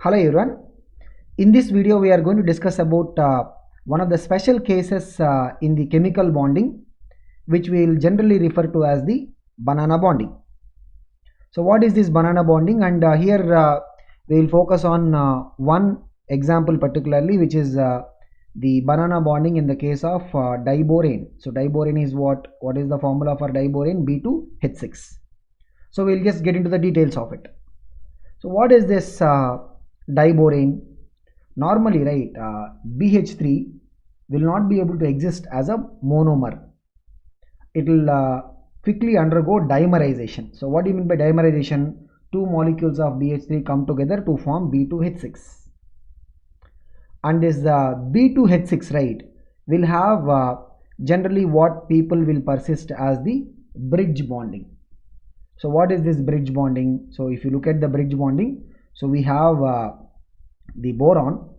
Hello everyone. In this video we are going to discuss about one of the special cases in the chemical bonding, which we will generally refer to as the banana bonding. So what is this banana bonding? And here we will focus on one example particularly, which is the banana bonding in the case of diborane. So diborane is what is the formula for diborane? B2H6. So we'll just get into the details of it. So what is this diborane? Normally, right, BH3 will not be able to exist as a monomer. It will quickly undergo dimerization. So what do you mean by dimerization? Two molecules of BH3 come together to form B2H6. And this B2H6, right, will have generally what people will persist as the bridge bonding. So what is this bridge bonding? So if you look at the bridge bonding, so we have the boron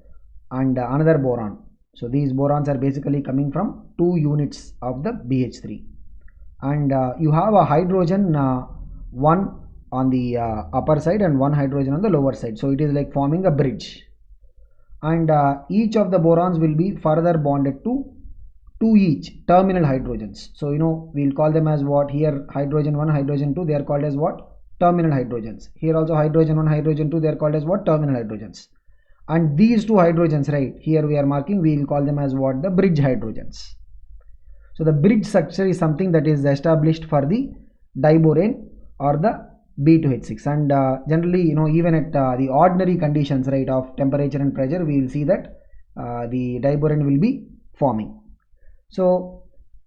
and another boron. So these borons are basically coming from two units of the BH3, and you have a hydrogen one on the upper side and one hydrogen on the lower side. So it is like forming a bridge, and each of the borons will be further bonded to each terminal hydrogens. So we'll call them as what? Here hydrogen 1, hydrogen 2, they are called as what? Terminal hydrogens. Here also hydrogen 1, hydrogen 2, they are called as what? Terminal hydrogens. And these two hydrogens, right, here we are marking, we will call them as what? The bridge hydrogens. So the bridge structure is something that is established for the diborane or the B2H6, and generally even at the ordinary conditions, right, of temperature and pressure, we will see that the diborane will be forming. So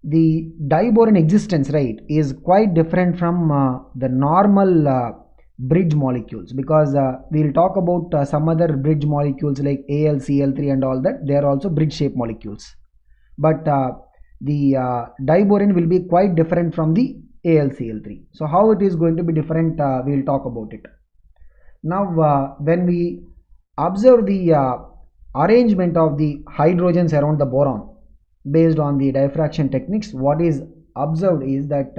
the diborane existence, right, is quite different from the normal bridge molecules, because we will talk about some other bridge molecules like AlCl3 and all that. They are also bridge shaped molecules, but the diborane will be quite different from the AlCl3. So how it is going to be different, we will talk about it. Now when we observe the arrangement of the hydrogens around the boron based on the diffraction techniques, what is observed is that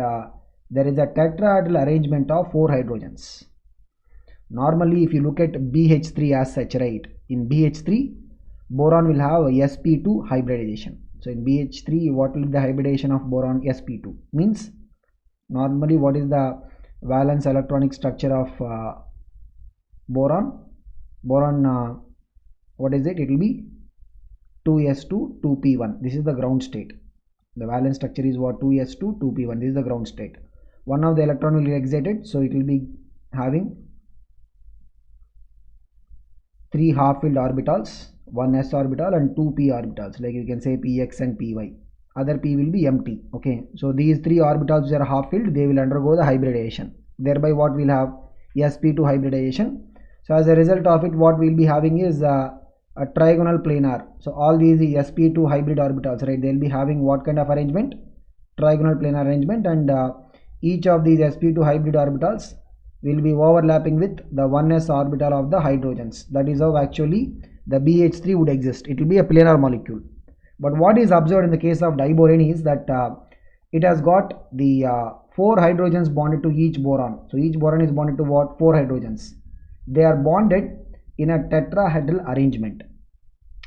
there is a tetrahedral arrangement of 4 hydrogens. Normally if you look at BH3 as such, right, in BH3 boron will have a sp2 hybridization. So in BH3 what will be the hybridization of boron? sp2 means normally what is the valence electronic structure of boron? What is it? It will be 2s2 2p1. This is the ground state. The valence structure is what? 2s2 2p1. This is the ground state. One of the electron will be excited, so it will be having 3 half-filled orbitals, 1 s orbital and 2 p orbitals, like you can say px and py. Other p will be empty. Okay, so these 3 orbitals which are half-filled, they will undergo the hybridization. Thereby what we'll have? sp2 hybridization. So as a result of it, what we'll be having is a trigonal planar. So all these sp2 hybrid orbitals, right, they'll be having what kind of arrangement? Trigonal planar arrangement, and each of these sp2 hybrid orbitals will be overlapping with the 1s orbital of the hydrogens. That is how actually the BH3 would exist. It will be a planar molecule. But what is observed in the case of diborane is that it has got the 4 hydrogens bonded to each boron. So each boron is bonded to what? 4 hydrogens. They are bonded in a tetrahedral arrangement.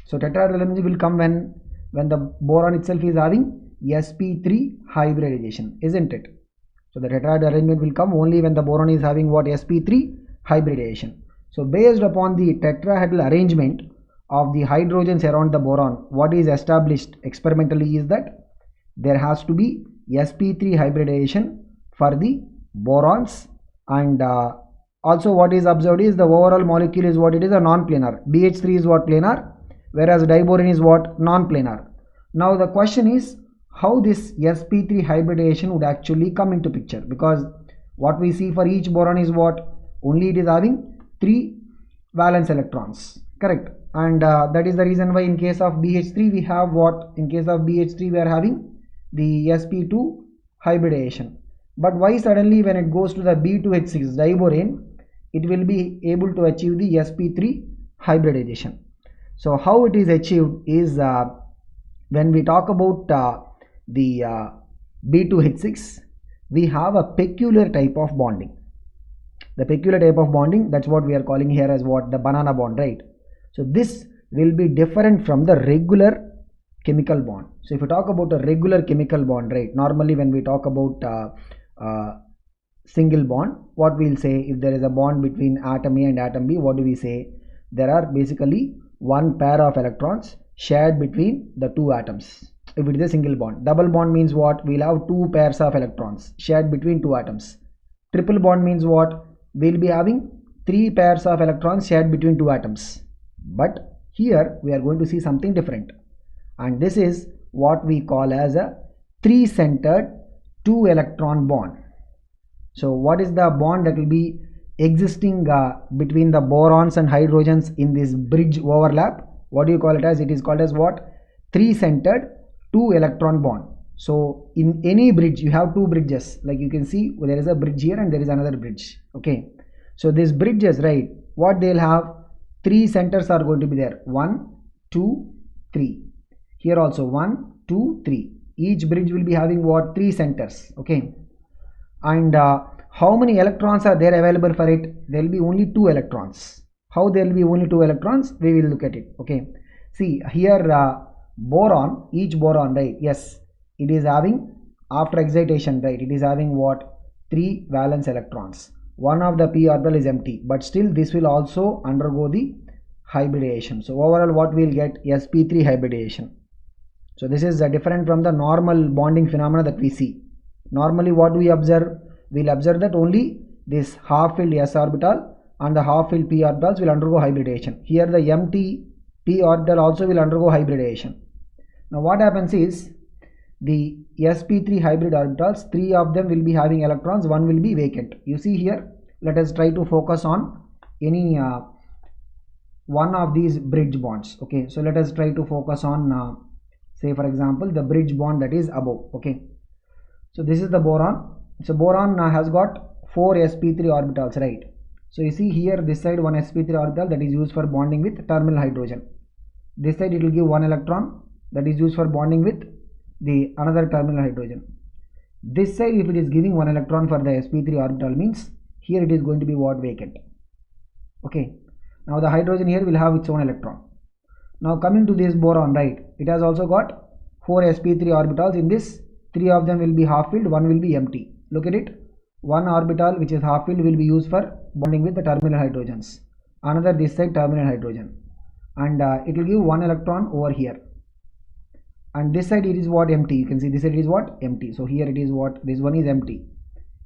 So tetrahedral arrangement will come when the boron itself is having sp3 hybridization, isn't it? So the tetrahedral arrangement will come only when the boron is having what? sp3 hybridization. So based upon the tetrahedral arrangement of the hydrogens around the boron, what is established experimentally is that there has to be sp3 hybridization for the borons, and also what is observed is the overall molecule is what? It is a non-planar. BH3 is what? Planar, whereas diborane is what? Non-planar. Now the question is how this sp3 hybridization would actually come into picture, because what we see for each boron is what? Only it is having 3 valence electrons, correct? And that is the reason why in case of BH3 we have what? In case of BH3 we are having the sp2 hybridization. But why suddenly when it goes to the B2H6 diborane, it will be able to achieve the sp3 hybridization? So how it is achieved is when we talk about the B2H6, we have a peculiar type of bonding. the peculiar type of bonding, that's what we are calling here as what? The banana bond, right? So this will be different from the regular chemical bond. So if you talk about a regular chemical bond, right, normally when we talk about single bond, what we'll say, if there is a bond between atom A and atom B, what do we say? There are basically one pair of electrons shared between the two atoms. If it is a single bond. Double bond means what? We'll have two pairs of electrons shared between two atoms. Triple bond means what? We'll be having three pairs of electrons shared between two atoms. But here we are going to see something different, and this is what we call as a three-centered two-electron bond. So what is the bond that will be existing between the borons and hydrogens in this bridge overlap? What do you call it as? It is called as what? Three-centered two-electron bond. So in any bridge you have two bridges, like you can see there is a bridge here and there is another bridge. Okay, so these bridges, right, what they'll have, three centers are going to be there. 1, 2, 3. Here also 1, 2, 3. Each bridge will be having what? Three centers. Okay, and how many electrons are there available for it? There will be only two electrons. How there will be only two electrons? We will look at it. Okay, see here boron, each boron, right, yes, it is having, after excitation, right, it is having what? 3 valence electrons. One of the p orbital is empty, but still this will also undergo the hybridization. So overall what we will get? sp3 hybridization. So this is different from the normal bonding phenomena that we see. Normally what we observe? We'll observe that only this half-filled s orbital and the half-filled p orbitals will undergo hybridization. Here the empty p orbital also will undergo hybridization. Now what happens is, the sp3 hybrid orbitals, 3 of them will be having electrons, 1 will be vacant. You see here, let us try to focus on any one of these bridge bonds. Okay, so let us try to focus on say for example the bridge bond that is above. Okay, so this is the boron. So boron has got 4 sp3 orbitals, right? So you see here, this side one sp3 orbital that is used for bonding with terminal hydrogen. This side it will give 1 electron that is used for bonding with the another terminal hydrogen. This side, if it is giving 1 electron for the sp3 orbital, means here it is going to be what? Vacant. Okay, now the hydrogen here will have its own electron. Now coming to this boron, right, it has also got 4 sp3 orbitals. In this, 3 of them will be half filled, 1 will be empty. Look at it, 1 orbital which is half filled will be used for bonding with the terminal hydrogens, another this side terminal hydrogen, and it will give 1 electron over here. And this side it is what? Empty. You can see this side is what? Empty. So here it is what? This one is empty.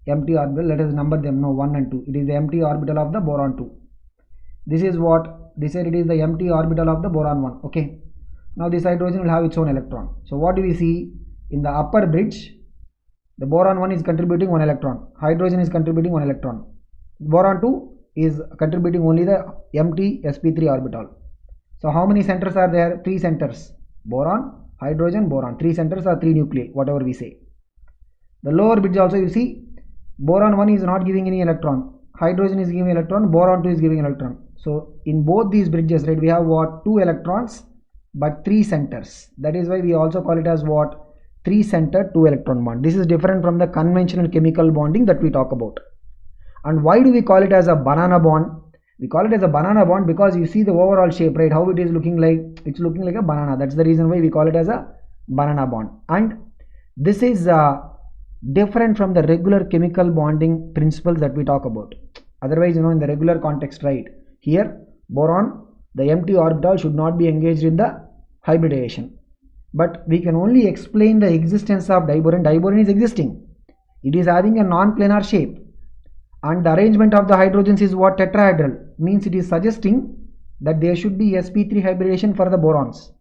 Empty orbital, let us number them now, 1 and 2. It is the empty orbital of the boron 2. This is what? This side it is the empty orbital of the boron 1. Okay, now this hydrogen will have its own electron. So what do we see? In the upper bridge, the boron 1 is contributing 1 electron, hydrogen is contributing 1 electron, boron 2 is contributing only the empty sp3 orbital. So how many centers are there? 3 centers. Boron, hydrogen, boron. 3 centers or 3 nuclei, whatever we say. The lower bridge also, you see, boron 1 is not giving any electron, hydrogen is giving electron, boron 2 is giving electron. So in both these bridges, right, we have what? 2 electrons but 3 centers. That is why we also call it as what? 3-centered 2-electron bond. This is different from the conventional chemical bonding that we talk about. And why do we call it as a banana bond? We call it as a banana bond because you see the overall shape, right, how it is looking like. It's looking like a banana. That's the reason why we call it as a banana bond. And this is different from the regular chemical bonding principles that we talk about. Otherwise, in the regular context, right, here boron, the empty orbital should not be engaged in the hybridization. But we can only explain the existence of diboron. Diboron is existing. It is having a non-planar shape. And the arrangement of the hydrogens is what? Tetrahedral. Means it is suggesting that there should be sp3 hybridization for the borons.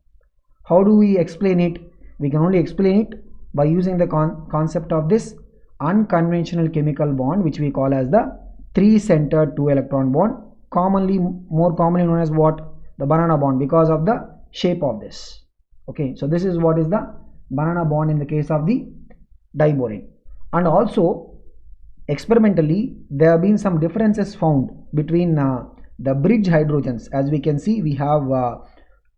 How do we explain it? We can only explain it by using the concept of this unconventional chemical bond, which we call as the 3-centered 2-electron bond, more commonly known as what? The banana bond, because of the shape of this. Okay, so this is what is the banana bond in the case of the diboron. And also experimentally there have been some differences found between the bridge hydrogens. As we can see, we have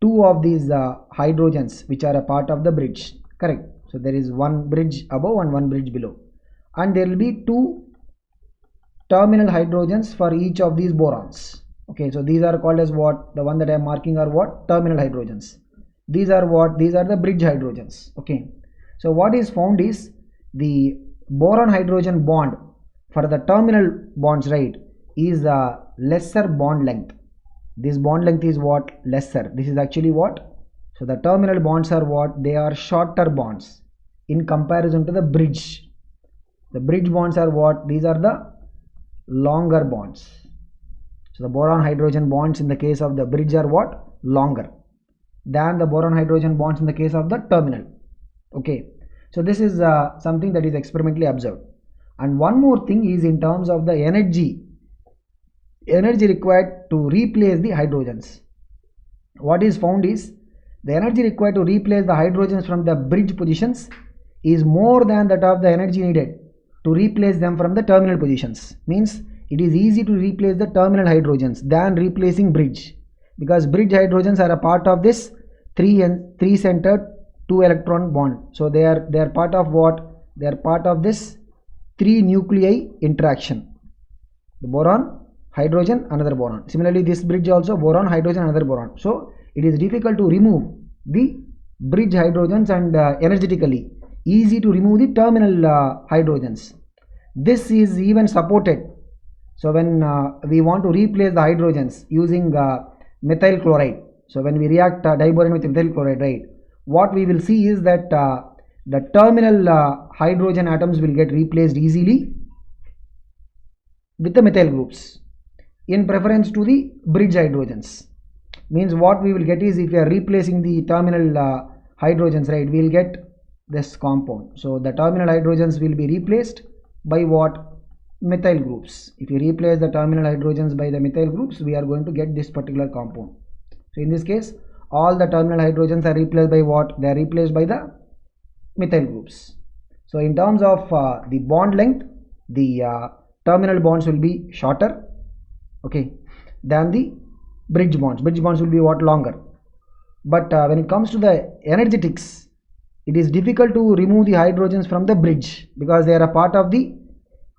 2 of these hydrogens which are a part of the bridge, correct? So there is one bridge above and one bridge below, and there will be 2 terminal hydrogens for each of these borons. Okay, so these are called as what? The one that I am marking are what? Terminal hydrogens. These are what? These are the bridge hydrogens. Okay, so what is found is the boron hydrogen bond for the terminal bonds, right, is a lesser bond length. This bond length is what? Lesser. This is actually what? So the terminal bonds are what? They are shorter bonds in comparison to the bridge. The bridge bonds are what? These are the longer bonds. So the boron hydrogen bonds in the case of the bridge are what? Longer than the boron hydrogen bonds in the case of the terminal. Okay, so this is something that is experimentally observed. And one more thing is in terms of the energy required to replace the hydrogens. What is found is the energy required to replace the hydrogens from the bridge positions is more than that of the energy needed to replace them from the terminal positions. Means it is easy to replace the terminal hydrogens than replacing bridge, because bridge hydrogens are a part of this three centered 2 electron bond. So they are part of what? They are part of this 3 nuclei interaction. The boron, hydrogen, another boron. Similarly, this bridge also boron, hydrogen, another boron. So it is difficult to remove the bridge hydrogens and energetically easy to remove the terminal hydrogens. This is even supported. So when we want to replace the hydrogens using methyl chloride, so when we react diboron with methyl chloride, right, what we will see is that the terminal hydrogen atoms will get replaced easily with the methyl groups in preference to the bridge hydrogens. Means what we will get is, if we are replacing the terminal hydrogens, right, we will get this compound. So the terminal hydrogens will be replaced by what? Methyl groups. If you replace the terminal hydrogens by the methyl groups, we are going to get this particular compound. So in this case, all the terminal hydrogens are replaced by what? They are replaced by the methyl groups. So in terms of the bond length, the terminal bonds will be shorter, okay, than the bridge bonds. Bridge bonds will be what? Longer. But when it comes to the energetics, it is difficult to remove the hydrogens from the bridge, because they are a part of the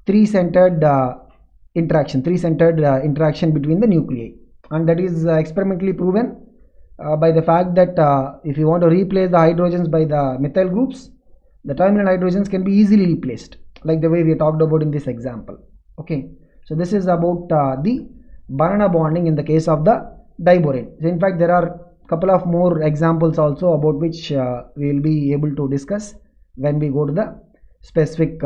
three-centered interaction between the nuclei, and that is experimentally proven by the fact that if you want to replace the hydrogens by the methyl groups, the terminal hydrogens can be easily replaced, like the way we talked about in this example. Okay, so this is about the banana bonding in the case of the diborane. So in fact, there are couple of more examples also, about which we will be able to discuss when we go to the specific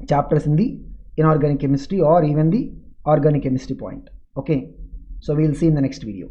chapters in the inorganic chemistry or even the organic chemistry point. Okay, so we will see in the next video.